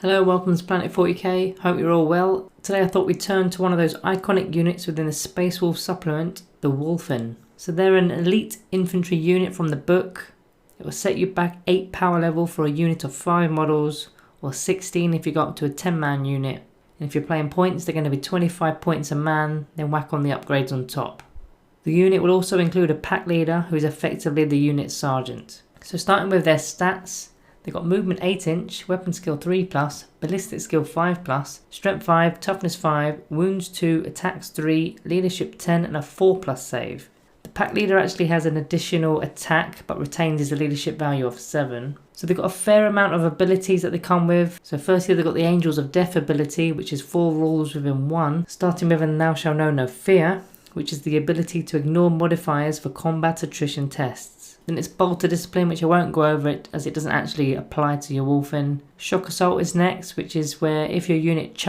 Hello, welcome to Planet 40k, hope you're all well. Today I thought we'd turn to one of those iconic units within the Space Wolves Supplement, the Wulfen. So they're an elite infantry unit from the book. It will set you back 8 power level for a unit of 5 models, or 16 if you go up to a 10-man unit. And if you're playing points, they're going to be 25 points a man, then whack on the upgrades on top. The unit will also include a pack leader who is effectively the unit's sergeant. So starting with their stats, they've got movement 8-inch, weapon skill 3+, ballistic skill 5+, strength 5, toughness 5, wounds 2, attacks 3, leadership 10 and a 4+ save. The pack leader actually has an additional attack but retains his leadership value of 7. So they've got a fair amount of abilities that they come with. So firstly they've got the Angels of Death ability, which is 4 rules within 1, starting with an Thou Shalt Know No Fear, which is the ability to ignore modifiers for combat attrition tests. Then it's Bolter Discipline, which I won't go over it as it doesn't actually apply to your Wulfen. Shock Assault is next, which is where if your unit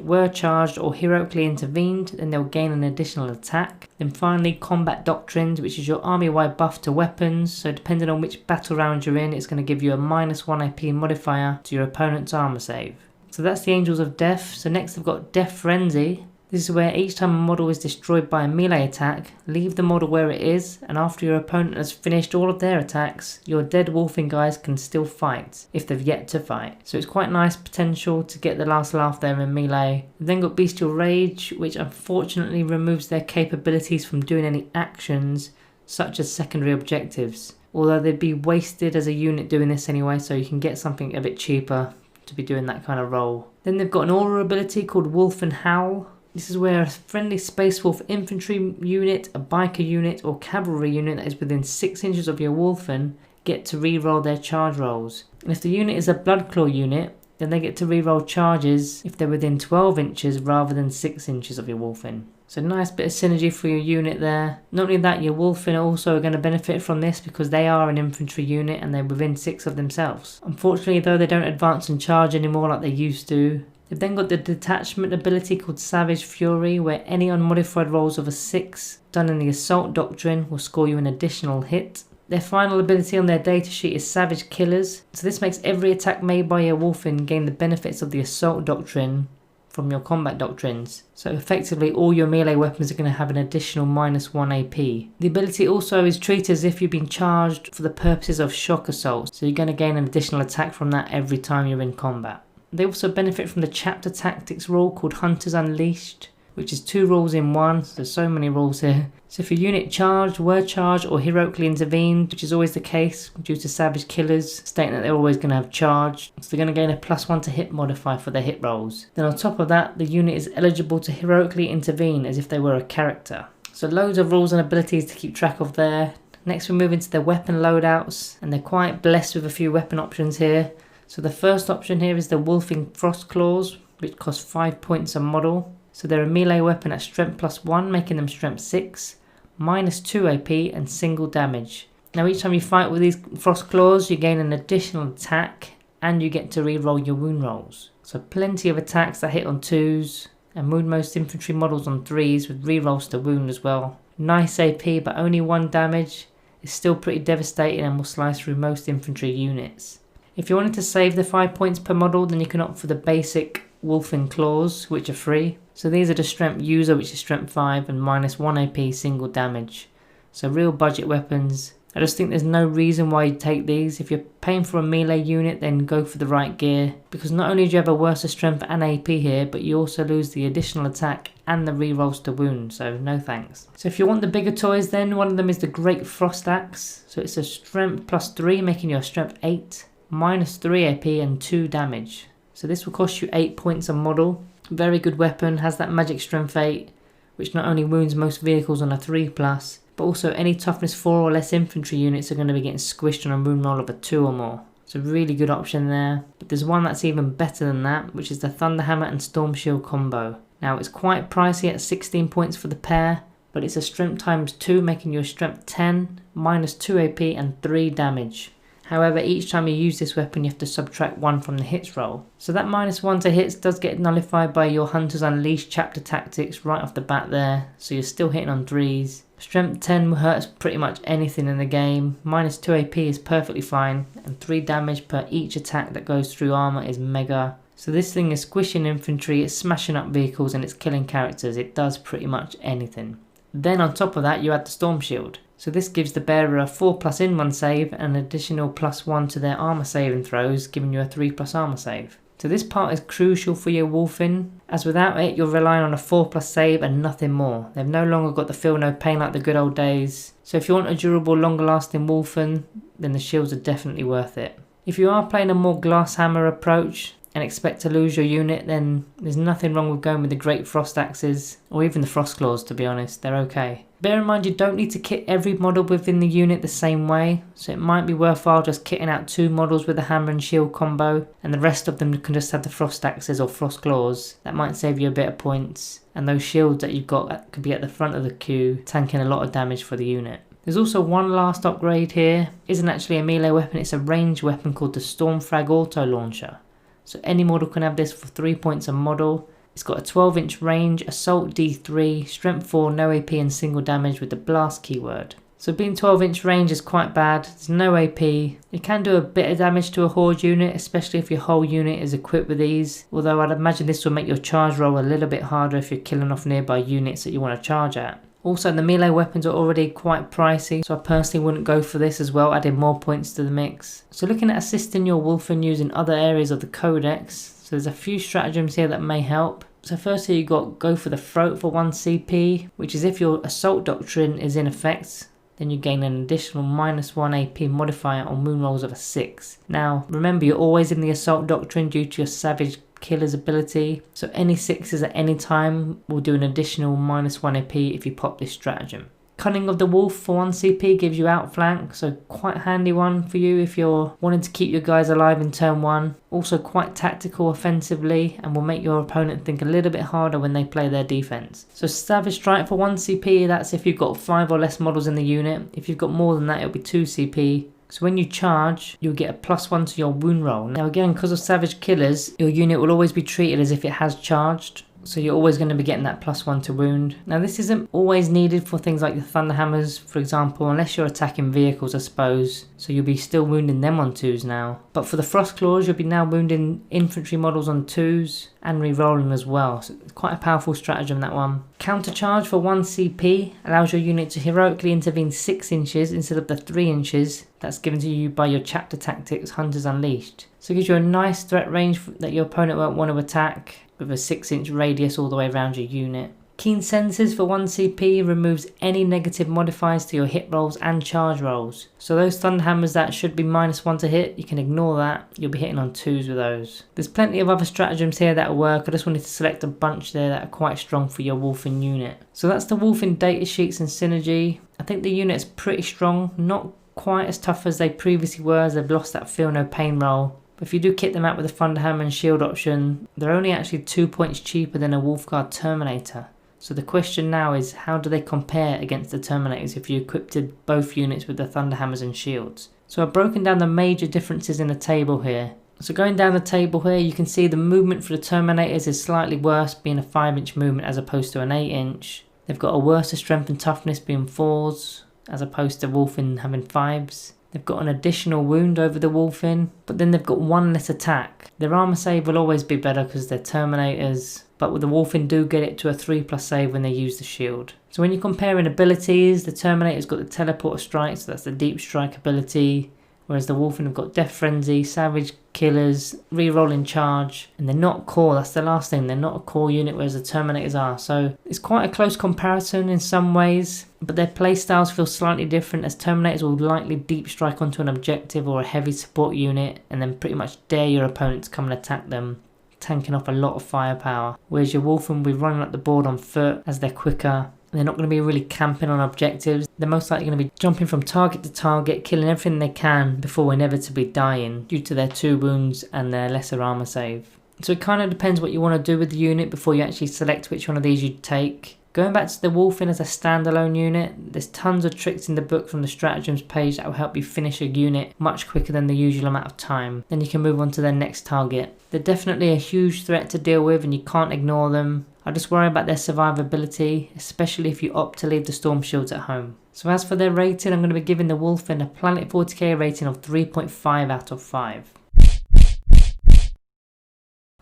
were charged or heroically intervened, then they'll gain an additional attack. Then finally Combat Doctrines, which is your army-wide buff to weapons, so depending on which battle round you're in, it's going to give you a -1 AP modifier to your opponent's armor save. So that's the Angels of Death. So next I've got Death Frenzy. This is where each time a model is destroyed by a melee attack, leave the model where it is, and after your opponent has finished all of their attacks, your dead Wulfen guys can still fight, if they've yet to fight. So it's quite nice potential to get the last laugh there in melee. We've then got Bestial Rage, which unfortunately removes their capabilities from doing any actions, such as secondary objectives. Although they'd be wasted as a unit doing this anyway, so you can get something a bit cheaper to be doing that kind of role. Then they've got an aura ability called Wulfen Howl. This is where a friendly Space Wolf infantry unit, a biker unit or cavalry unit that is within 6 inches of your Wulfen get to reroll their charge rolls. And if the unit is a Bloodclaw unit, then they get to reroll charges if they're within 12 inches rather than 6 inches of your Wulfen. So nice bit of synergy for your unit there. Not only that, your Wulfen are also going to benefit from this because they are an infantry unit and they're within 6 of themselves. Unfortunately though, they don't advance and charge anymore like they used to. They've then got the detachment ability called Savage Fury, where any unmodified rolls of a 6 done in the Assault Doctrine will score you an additional hit. Their final ability on their datasheet is Savage Killers, so this makes every attack made by your Wulfen gain the benefits of the Assault Doctrine from your combat doctrines. So effectively all your melee weapons are going to have an additional -1 AP. The ability also is treated as if you've been charged for the purposes of Shock Assault, so you're going to gain an additional attack from that every time you're in combat. They also benefit from the chapter tactics rule called Hunters Unleashed, which is 2 rules in 1, so many rules here. So if your unit were charged or heroically intervened, which is always the case due to Savage Killers stating that they're always going to have charge, so they're going to gain a +1 to hit modifier for their hit rolls. Then on top of that, the unit is eligible to heroically intervene as if they were a character. So loads of rules and abilities to keep track of there. Next we move into their weapon loadouts, and they're quite blessed with a few weapon options here. So the first option here is the Wulfen Frost Claws, which cost 5 points a model. So they're a melee weapon at strength +1, making them strength 6, -2 AP and single damage. Now each time you fight with these Frost Claws, you gain an additional attack and you get to reroll your wound rolls. So plenty of attacks that hit on 2s and wound most infantry models on 3s with rerolls to wound as well. Nice AP but only 1 damage is still pretty devastating and will slice through most infantry units. If you wanted to save the 5 points per model, then you can opt for the basic Wulfen Claws, which are free. So these are the strength user, which is strength 5 and -1 AP single damage. So real budget weapons. I just think there's no reason why you'd take these. If you're paying for a melee unit, then go for the right gear. Because not only do you have a worse strength and AP here, but you also lose the additional attack and the rerolls to wound, so no thanks. So if you want the bigger toys then, one of them is the Great Frost Axe. So it's a strength +3, making your strength 8. -3 AP and 2 damage. So this will cost you 8 points a model. Very good weapon, has that magic strength 8, which not only wounds most vehicles on a 3+, but also any toughness 4 or less infantry units are going to be getting squished on a wound roll of a 2 or more. It's a really good option there. But there's one that's even better than that, which is the Thunderhammer and Storm Shield combo. Now it's quite pricey at 16 points for the pair, but it's a strength ×2, making your strength 10, -2 AP and 3 damage. However, each time you use this weapon, you have to subtract 1 from the hits roll. So that -1 to hits does get nullified by your Hunters Unleashed chapter tactics right off the bat there. So you're still hitting on 3s. Strength 10 hurts pretty much anything in the game. -2 AP is perfectly fine. And 3 damage per each attack that goes through armor is mega. So this thing is squishing infantry, it's smashing up vehicles, and it's killing characters. It does pretty much anything. Then on top of that you add the Storm Shield. So this gives the bearer a 4+ in-1 save and an additional +1 to their armor saving throws, giving you a 3+ armor save. So this part is crucial for your Wulfen, as without it you're relying on a 4+ save and nothing more. They've no longer got the feel no pain like the good old days. So if you want a durable, longer lasting Wulfen, then the shields are definitely worth it. If you are playing a more glass hammer approach and expect to lose your unit, then there's nothing wrong with going with the Great Frost Axes, or even the Frost Claws, to be honest, they're okay. Bear in mind you don't need to kit every model within the unit the same way, so it might be worthwhile just kitting out 2 models with a hammer and shield combo, and the rest of them can just have the Frost Axes or Frost Claws. That might save you a bit of points, and those shields that you've got could be at the front of the queue, tanking a lot of damage for the unit. There's also one last upgrade here. It isn't actually a melee weapon, it's a ranged weapon called the Stormfrag Auto Launcher. So any model can have this for 3 points a model. It's got a 12-inch range, assault D3, strength 4, no AP and single damage with the blast keyword. So being 12-inch range is quite bad, there's no AP. It can do a bit of damage to a horde unit, especially if your whole unit is equipped with these. Although I'd imagine this will make your charge roll a little bit harder if you're killing off nearby units that you want to charge at. Also, the melee weapons are already quite pricey, so I personally wouldn't go for this as well, adding more points to the mix. So looking at assisting your Wulfen using other areas of the codex, so there's a few stratagems here that may help. So firstly you got go for the throat for 1 CP, which is if your assault doctrine is in effect, then you gain an additional -1 AP modifier on wound rolls of a 6. Now remember, you're always in the assault doctrine due to your savage killer's ability, so any 6s at any time will do an additional -1 AP if you pop this stratagem. Cunning of the Wolf for 1 CP gives you outflank, so quite a handy one for you if you're wanting to keep your guys alive in turn 1. Also quite tactical offensively and will make your opponent think a little bit harder when they play their defense. So Savage Strike for 1 CP, that's if you've got 5 or less models in the unit. If you've got more than that, it'll be 2 CP. So when you charge, you'll get a +1 to your wound roll. Now again, because of Savage Killers, your unit will always be treated as if it has charged. So you're always going to be getting that +1 to wound. Now this isn't always needed for things like the Thunderhammers, for example, unless you're attacking vehicles, I suppose. So you'll be still wounding them on 2s now. But for the Frost Claws, you'll be now wounding infantry models on 2s and re-rolling as well. So it's quite a powerful stratagem, that one. Countercharge for 1 CP allows your unit to heroically intervene 6 inches instead of the 3 inches that's given to you by your chapter tactics Hunters Unleashed. So it gives you a nice threat range that your opponent won't want to attack, with a 6-inch radius all the way around your unit. Keen Senses for 1 CP removes any negative modifiers to your hit rolls and charge rolls. So those Thunderhammers that should be -1 to hit, you can ignore that. You'll be hitting on 2s with those. There's plenty of other stratagems here that will work. I just wanted to select a bunch there that are quite strong for your Wulfen unit. So that's the Wulfen data sheets and synergy. I think the unit's pretty strong, not quite as tough as they previously were, as they've lost that feel no pain roll. But if you do kit them out with a Thunderhammer and shield option, they're only actually 2 points cheaper than a Wolfguard Terminator. So the question now is, how do they compare against the Terminators if you equipped both units with the Thunderhammers and shields? So I've broken down the major differences in the table here. So going down the table here, you can see the movement for the Terminators is slightly worse, being a 5-inch movement as opposed to an 8-inch. They've got a worse strength and toughness, being 4s, as opposed to Wulfen having 5s. They've got an additional wound over the Wulfen, but then they've got 1 less attack. Their armor save will always be better because they're Terminators, but with the Wulfen do get it to a 3+ save when they use the shield. So when you're comparing abilities, the Terminator's got the Teleporter Strike, so that's the deep strike ability, whereas the Wulfen have got Death Frenzy, Savage Killers, Rerolling Charge, and they're not core. That's the last thing, they're not a core unit, whereas the Terminators are. So it's quite a close comparison in some ways, but their playstyles feel slightly different, as Terminators will likely deep strike onto an objective or a heavy support unit and then pretty much dare your opponent to come and attack them, tanking off a lot of firepower, whereas your Wulfen will be running up the board on foot as they're quicker. They're not going to be really camping on objectives. They're most likely going to be jumping from target to target, killing everything they can before inevitably dying due to their 2 wounds and their lesser armor save. So it kind of depends what you want to do with the unit before you actually select which one of these you take. Going back to the Wulfen as a standalone unit, there's tons of tricks in the book from the stratagems page that will help you finish a unit much quicker than the usual amount of time. Then you can move on to their next target. They're definitely a huge threat to deal with and you can't ignore them. I just worry about their survivability, especially if you opt to leave the Storm Shields at home. So as for their rating, I'm going to be giving the Wulfen a Planet 40k rating of 3.5 out of 5.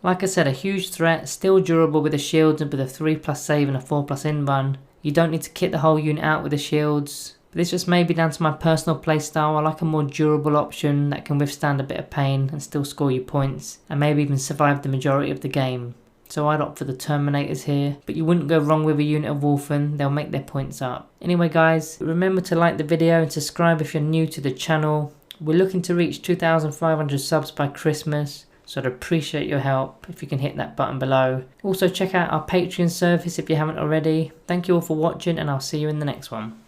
Like I said, a huge threat, still durable with the shields and with a 3+ save and a 4+ invuln. You don't need to kit the whole unit out with the shields. But this just may be down to my personal playstyle. I like a more durable option that can withstand a bit of pain and still score you points, and maybe even survive the majority of the game. So I'd opt for the Terminators here, but you wouldn't go wrong with a unit of Wulfen, they'll make their points up. Anyway guys, remember to like the video and subscribe if you're new to the channel. We're looking to reach 2,500 subs by Christmas, so I'd appreciate your help if you can hit that button below. Also check out our Patreon service if you haven't already. Thank you all for watching, and I'll see you in the next one.